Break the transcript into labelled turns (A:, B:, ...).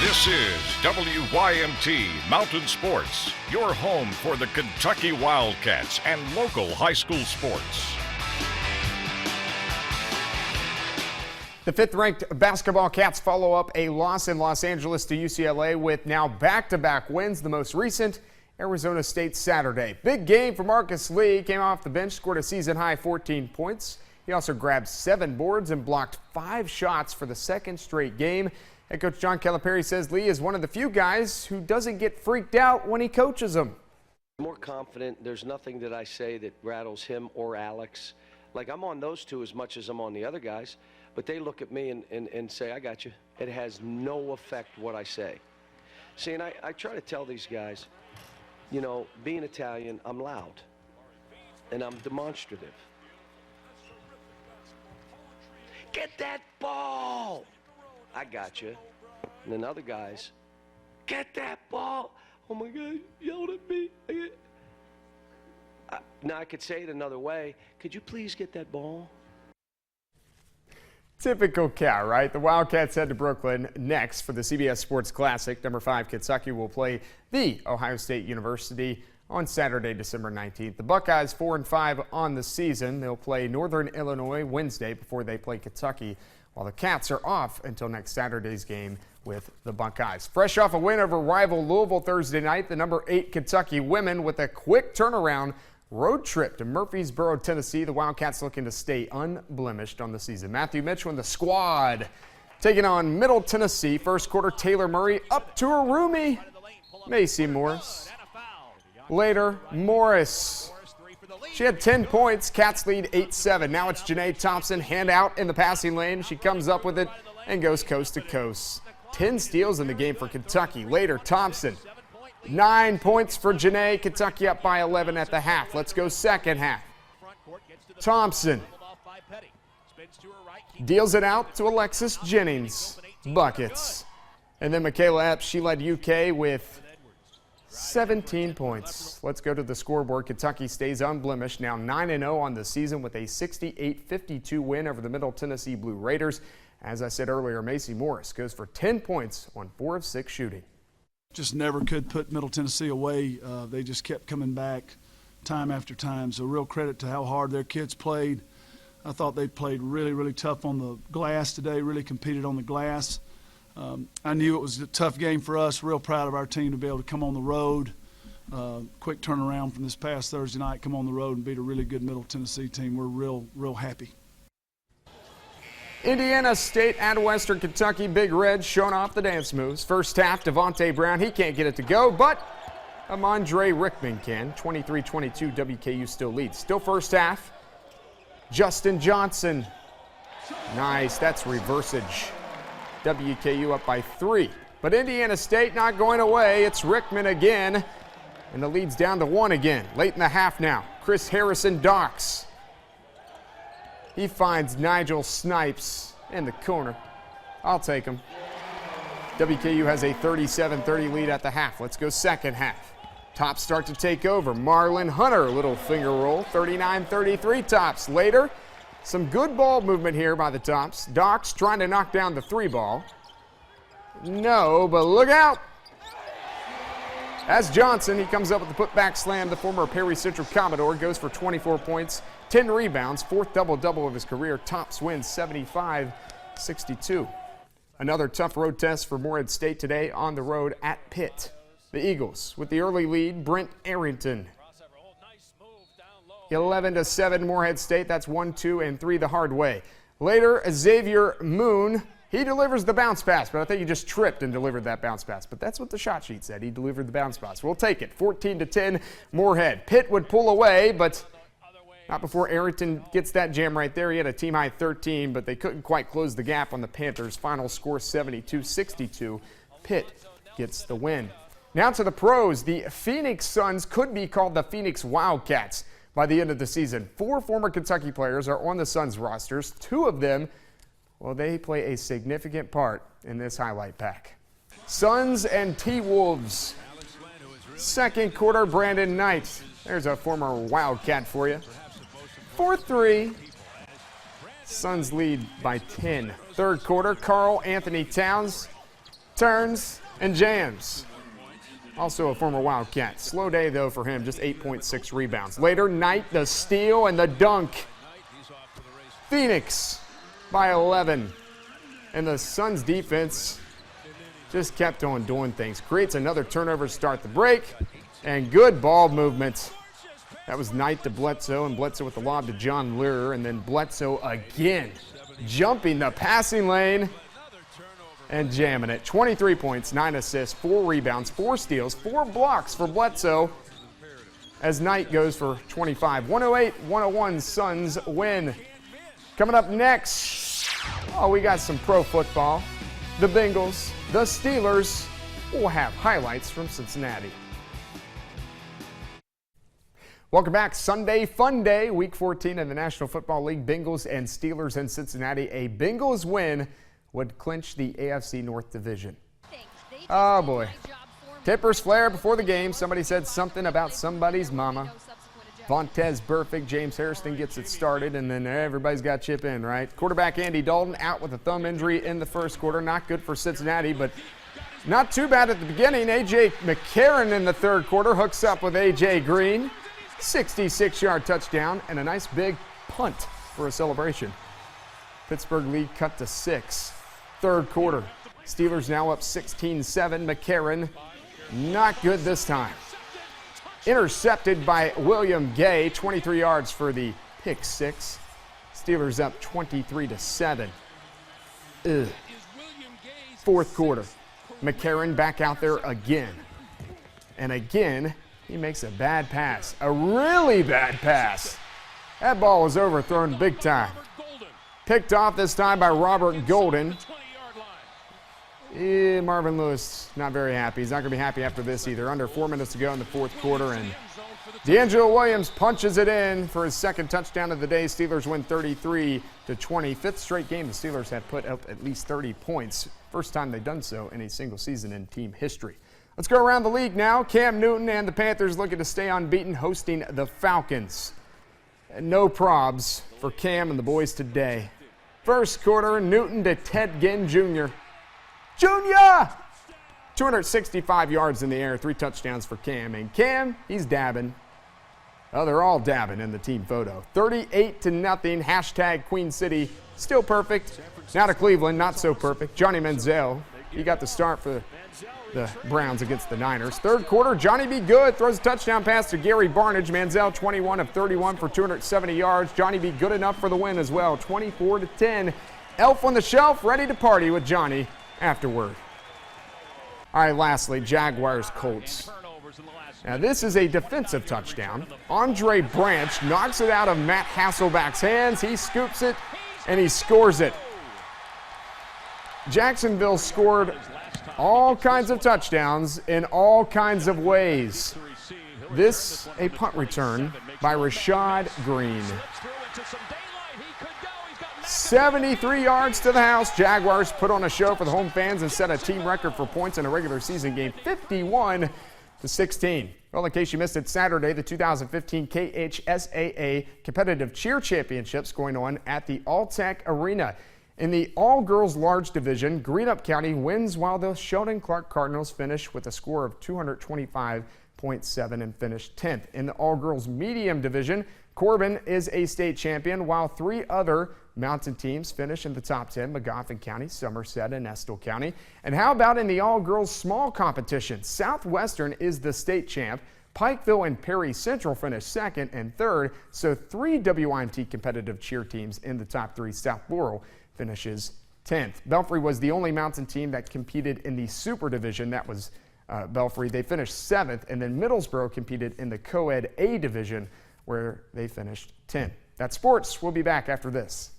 A: This is WYMT Mountain Sports, your home for the Kentucky Wildcats and local high school sports.
B: The fifth-ranked basketball Cats follow up a loss in Los Angeles to UCLA with now back-to-back wins, the most recent Arizona State Saturday. Big game for Marcus Lee. Came off the bench, scored a season-high 14 points. He also grabbed 7 boards and blocked 5 shots for the second straight game. Head coach John Calipari says Lee is one of the few guys who doesn't get freaked out when he coaches them.
C: More confident. There's nothing that I say that rattles him or Alex. Like, I'm on those two as much as I'm on the other guys, but they look at me and say, I got you. It has no effect what I say. See, and I try to tell these guys, you know, being Italian, I'm loud and I'm demonstrative. Get that ball! I got you. And then other guys, get that ball. Oh my God, yelled at me. Now I could say it another way. Could you please get that ball?
B: Typical Cal, right? The Wildcats head to Brooklyn next for the CBS Sports Classic. Number 5 Kentucky will play the Ohio State University on Saturday, December 19th. The Buckeyes 4-5 on the season. They'll play Northern Illinois Wednesday before they play Kentucky, while the Cats are off until next Saturday's game with the Buckeyes. Fresh off a win over rival Louisville Thursday night, the number 8 Kentucky women with a quick turnaround road trip to Murfreesboro, Tennessee. The Wildcats looking to stay unblemished on the season. Matthew Mitchell and the squad taking on Middle Tennessee. First quarter, Taylor Murray up to her roomie, Maci Morris. Later, Morris. She had 10 points. Cats lead 8-7. Now it's Janae Thompson, hand out in the passing lane. She comes up with it and goes coast to coast. 10 steals in the game for Kentucky. Later, Thompson. 9 points for Janae. Kentucky up by 11 at the half. Let's go second half. Thompson deals it out to Alexis Jennings. Buckets. And then Michaela Epps, she led UK with 17 points. Let's go to the scoreboard. Kentucky stays unblemished, now 9-0 on the season with a 68-52 win over the Middle Tennessee Blue Raiders. As I said earlier, Maci Morris goes for 10 points on 4 of 6 shooting.
D: Just never could put Middle Tennessee away. They just kept coming back time after time. So real credit to how hard their kids played. I thought they played really, really tough on the glass today, really competed on the glass. I knew it was a tough game for us. Real proud of our team to be able to come on the road. Quick turnaround from this past Thursday night, come on the road and beat a really good Middle Tennessee team. We're real happy.
B: Indiana State at Western Kentucky. Big Red showing off the dance moves. First half, Devontae Brown, he can't get it to go, but Amandre Rickman can. 23-22, WKU still leads. Still first half. Justin Johnson. Nice, that's reversage. WKU up by 3. But Indiana State not going away. It's Rickman again. And the lead's down to 1 again. Late in the half now. Chris Harrison docks. He finds Nigel Snipes in the corner. I'll take him. WKU has a 37-30 lead at the half. Let's go second half. Tops start to take over. Marlon Hunter, little finger roll. 39-33 Tops. Later, some good ball movement here by the Tops. Docks trying to knock down the 3 ball. No, but look out. As Johnson, he comes up with the putback slam. The former Perry Central Commodore goes for 24 points, 10 rebounds, 4th double-double of his career. Tops wins 75-62. Another tough road test for Morehead State today on the road at Pitt. The Eagles with the early lead, Brent Arrington. 11-7 Morehead State. That's 1, 2, and 3 the hard way. Later, Xavier Moon, he delivers the bounce pass, but I think he just tripped and delivered that bounce pass. But that's what the shot sheet said. He delivered the bounce pass. We'll take it. 14-10 Morehead. Pitt would pull away, but not before Arrington gets that jam right there. He had a team-high 13, but they couldn't quite close the gap on the Panthers. Final score 72-62. Pitt gets the win. Now to the pros. The Phoenix Suns could be called the Phoenix Wildcats by the end of the season. 4 former Kentucky players are on the Suns rosters. 2 of them, well, they play a significant part in this highlight pack. Suns and T-Wolves. Second quarter, Brandon Knight. There's a former Wildcat for you. 4-3. Suns lead by 10. Third quarter, Karl Anthony Towns turns, and jams. Also a former Wildcat. Slow day, though, for him, just 8.6 rebounds. Later, Knight, the steal and the dunk. Phoenix by 11. And the Suns' defense just kept on doing things. Creates another turnover to start the break, and good ball movement. That was Knight to Bledsoe, and Bledsoe with the lob to John Lear, and then Bledsoe again, jumping the passing lane and jamming it. 23 points, 9 assists, 4 rebounds, 4 steals, 4 blocks for Bledsoe as Knight goes for 25. 108-101 Suns win. Coming up next, we got some pro football. The Bengals, the Steelers. We'll have highlights from Cincinnati. Welcome back. Sunday Fun Day, Week 14 in the National Football League. Bengals and Steelers in Cincinnati. A Bengals win would clinch the AFC North Division. Oh boy. Tippers flare before the game. Somebody said something about somebody's mama. Vontez Burfict, James Harrison gets it started, and then everybody's got to chip in, right? Quarterback Andy Dalton out with a thumb injury in the first quarter. Not good for Cincinnati, but not too bad at the beginning. A.J. McCarron in the third quarter hooks up with A.J. Green. 66-yard touchdown and a nice big punt for a celebration. Pittsburgh lead cut to 6. Third quarter. Steelers now up 16-7. McCarron not good this time. Intercepted by William Gay. 23 yards for the pick 6. Steelers up 23-7. Fourth quarter. McCarron back out there again. And again, he makes a bad pass. A really bad pass. That ball was overthrown big time. Picked off this time by Robert Golden. Marvin Lewis not very happy. He's not going to be happy after this either. Under 4 minutes to go in the fourth quarter, and D'Angelo Williams punches it in for his second touchdown of the day. Steelers win 33-20. Fifth straight game the Steelers have put up at least 30 points. First time they've done so in a single season in team history. Let's go around the league now. Cam Newton and the Panthers looking to stay unbeaten, hosting the Falcons. And no probs for Cam and the boys today. First quarter, Newton to Ted Ginn Jr. 265 yards in the air, 3 touchdowns for Cam. And Cam, he's dabbing. Oh, they're all dabbing in the team photo. 38-0, hashtag Queen City. Still perfect. Now to Cleveland, not so perfect. Johnny Manziel, he got the start for the Browns against the Niners. Third quarter, Johnny B. Good throws a touchdown pass to Gary Barnage. Manziel 21 of 31 for 270 yards. Johnny B. Good enough for the win as well, 24-10. Elf on the shelf, ready to party with Johnny afterward. All right, lastly, Jaguars Colts. Now this is a defensive touchdown. Andre Branch knocks it out of Matt Hasselback's hands. He scoops it and he scores it. Jacksonville scored all kinds of touchdowns in all kinds of ways. This, a punt return by Rashad Green. 73 yards to the house. Jaguars put on a show for the home fans and set a team record for points in a regular season game, 51-16. Well, in case you missed it, Saturday, the 2015 KHSAA Competitive Cheer Championships going on at the All-Tech Arena. In the all-girls large division, Greenup County wins while the Sheldon Clark Cardinals finish with a score of 225.7 and finished 10th. In the all-girls medium division, Corbin is a state champion while 3 other mountain teams finish in the top 10, Magoffin County, Somerset, and Estill County. And how about in the all-girls small competition? Southwestern is the state champ. Pikeville and Perry Central finish second and third, so 3 WYMT competitive cheer teams in the top 3. South Laurel finishes 10th. Belfry was the only mountain team that competed in the super division. That was Belfry. They finished 7th, and then Middlesboro competed in the co-ed A division where they finished 10th. That's sports. We'll be back after this.